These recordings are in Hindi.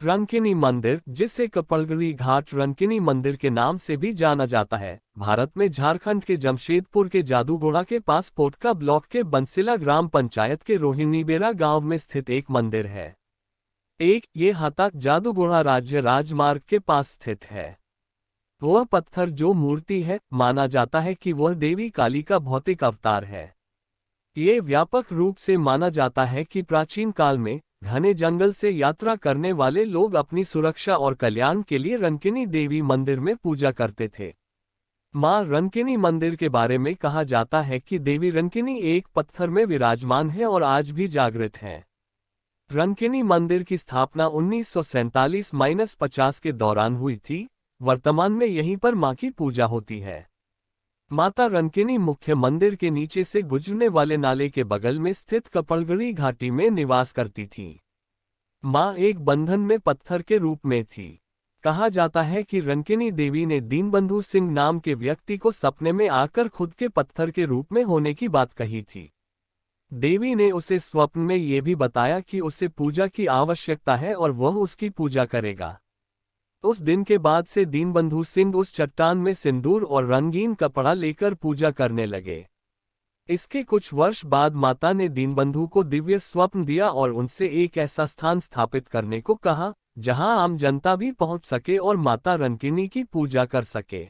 रंकिनी मंदिर, जिसे कपलगढ़ी घाट रंकिनी मंदिर के नाम से भी जाना जाता है, भारत में झारखंड के जमशेदपुर के जादूगोड़ा के पास पोटका ब्लॉक के बंसिला ग्राम पंचायत के रोहिणीबेरा गांव में स्थित एक मंदिर है। ये हाता जादूगोड़ा राज्य राजमार्ग के पास स्थित है। वह पत्थर जो मूर्ति है, माना जाता है कि वह देवी काली का भौतिक अवतार है। ये व्यापक रूप से माना जाता है कि प्राचीन काल में घने जंगल से यात्रा करने वाले लोग अपनी सुरक्षा और कल्याण के लिए रंकिनी देवी मंदिर में पूजा करते थे। मां रंकिनी मंदिर के बारे में कहा जाता है कि देवी रंकिनी एक पत्थर में विराजमान है और आज भी जागृत है। रंकिनी मंदिर की स्थापना 1947-50 के दौरान हुई थी। वर्तमान में यहीं पर मां की पूजा होती है। माता रंकिनी मुख्य मंदिर के नीचे से गुजरने वाले नाले के बगल में स्थित कपलगढ़ी घाटी में निवास करती थी। मां एक बंधन में पत्थर के रूप में थी। कहा जाता है कि रंकिनी देवी ने दीनबंधु सिंह नाम के व्यक्ति को सपने में आकर खुद के पत्थर के रूप में होने की बात कही थी। देवी ने उसे स्वप्न में ये भी बताया कि उसे पूजा की आवश्यकता है और वह उसकी पूजा करेगा। उस दिन के बाद से दीनबंधु सिंह उस चट्टान में सिंदूर और रंगीन कपड़ा लेकर पूजा करने लगे। इसके कुछ वर्ष बाद माता ने दीनबंधु को दिव्य स्वप्न दिया और उनसे एक ऐसा स्थान स्थापित करने को कहा जहां आम जनता भी पहुंच सके और माता रंकिनी की पूजा कर सके।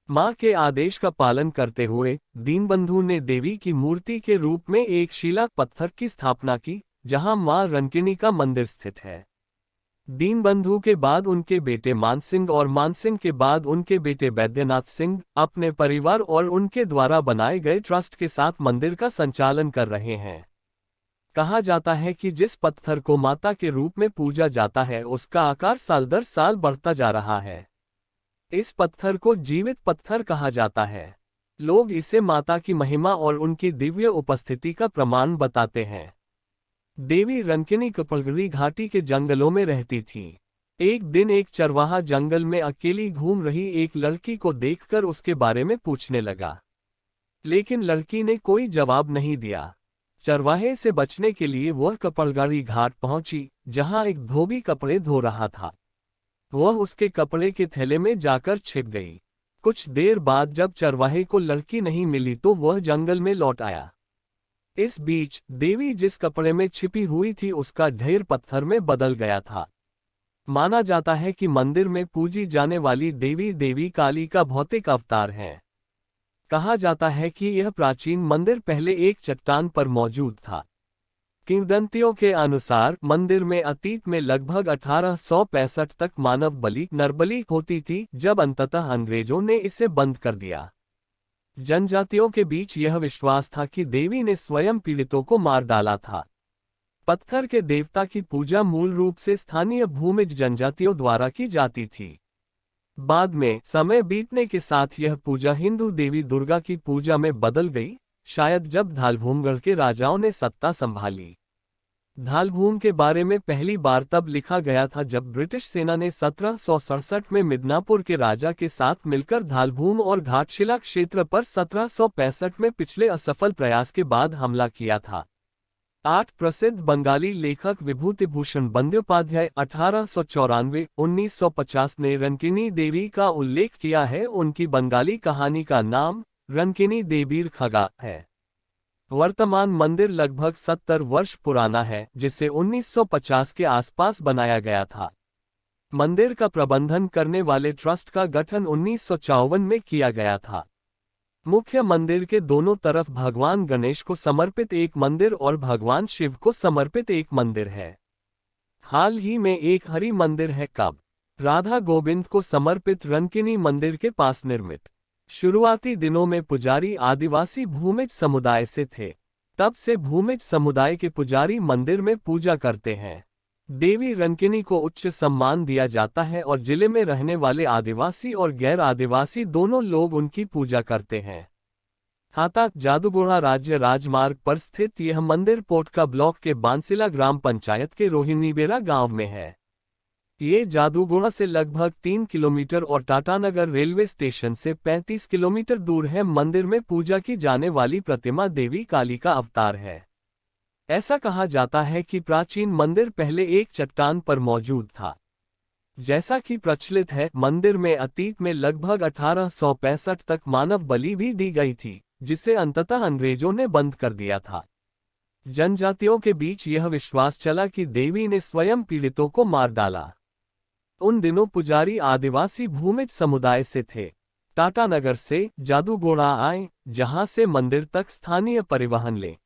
मां के आदेश का पालन करते हुए दीनबंधु ने देवी की मूर्ति के रूप में एक शिला पत्थर की स्थापना की, जहां मां रंकिनी का मंदिर स्थित है। दीनबंधु के बाद उनके बेटे मानसिंह और मानसिंह के बाद उनके बेटे बैद्यनाथ सिंह अपने परिवार और उनके द्वारा बनाए गए ट्रस्ट के साथ मंदिर का संचालन कर रहे हैं। कहा जाता है कि जिस पत्थर को माता के रूप में पूजा जाता है उसका आकार साल दर साल बढ़ता जा रहा है। इस पत्थर को जीवित पत्थर कहा जाता है। लोग इसे माता की महिमा और उनकी दिव्य उपस्थिति का प्रमाण बताते हैं। देवी रंकिनी कपलगढ़ी घाटी के जंगलों में रहती थी। एक दिन एक चरवाहा जंगल में अकेली घूम रही एक लड़की को देखकर उसके बारे में पूछने लगा, लेकिन लड़की ने कोई जवाब नहीं दिया। चरवाहे से बचने के लिए वह कपलगढ़ी घाट पहुंची, जहां एक धोबी कपड़े धो रहा था। वह उसके कपड़े के थैले में जाकर छिप गई। कुछ देर बाद जब चरवाहे को लड़की नहीं मिली तो वह जंगल में लौट आया। इस बीच देवी जिस कपड़े में छिपी हुई थी उसका ढेर पत्थर में बदल गया था। माना जाता है कि मंदिर में पूजी जाने वाली देवी काली का भौतिक अवतार है। कहा जाता है कि यह प्राचीन मंदिर पहले एक चट्टान पर मौजूद था। किंवदंतियों के अनुसार मंदिर में अतीत में लगभग 1865 तक मानव बलि नरबलि होती थी, जब अंततः अंग्रेजों ने इसे बंद कर दिया। जनजातियों के बीच यह विश्वास था कि देवी ने स्वयं पीड़ितों को मार डाला था। पत्थर के देवता की पूजा मूल रूप से स्थानीय भूमिज जनजातियों द्वारा की जाती थी। बाद में समय बीतने के साथ यह पूजा हिंदू देवी दुर्गा की पूजा में बदल गई, शायद जब धालभूमगढ़ के राजाओं ने सत्ता संभाली। धालभूम के बारे में पहली बार तब लिखा गया था जब ब्रिटिश सेना ने 1767 में मिदनापुर के राजा के साथ मिलकर धालभूम और घाटशिला क्षेत्र पर 1765 में पिछले असफल प्रयास के बाद हमला किया था। 8 प्रसिद्ध बंगाली लेखक विभूतिभूषण बंद्योपाध्याय 1894-1950 ने रंकिनी देवी का उल्लेख किया है। उनकी बंगाली कहानी का नाम रंकिनी देवीर खगा है। वर्तमान मंदिर लगभग 70 वर्ष पुराना है, जिसे 1950 के आसपास बनाया गया था। मंदिर का प्रबंधन करने वाले ट्रस्ट का गठन 1954 में किया गया था। मुख्य मंदिर के दोनों तरफ भगवान गणेश को समर्पित एक मंदिर और भगवान शिव को समर्पित एक मंदिर है। हाल ही में एक हरि मंदिर है, कब राधा गोविंद को समर्पित रंकिनी मंदिर के पास निर्मित। शुरुआती दिनों में पुजारी आदिवासी भूमिज समुदाय से थे। तब से भूमिज समुदाय के पुजारी मंदिर में पूजा करते हैं। देवी रंकिनी को उच्च सम्मान दिया जाता है और जिले में रहने वाले आदिवासी और गैर आदिवासी दोनों लोग उनकी पूजा करते हैं। हाता जादूगोड़ा राज्य राजमार्ग पर स्थित यह मंदिर पोटका ब्लॉक के बांसिला ग्राम पंचायत के रोहिणीबेरा गांव में है। ये जादूगोड़ा से लगभग 3 किलोमीटर और टाटानगर रेलवे स्टेशन से 35 किलोमीटर दूर है। मंदिर में पूजा की जाने वाली प्रतिमा देवी काली का अवतार है। ऐसा कहा जाता है कि प्राचीन मंदिर पहले एक चट्टान पर मौजूद था। जैसा कि प्रचलित है, मंदिर में अतीत में लगभग 1865 तक मानव बलि भी दी गई थी, जिसे अंततः अंग्रेजों ने बंद कर दिया था। जनजातियों के बीच यह विश्वास चला कि देवी ने स्वयं पीड़ितों को मार डाला। उन दिनों पुजारी आदिवासी भूमिज समुदाय से थे। टाटानगर से जादूगोड़ा आए, जहां से मंदिर तक स्थानीय परिवहन ले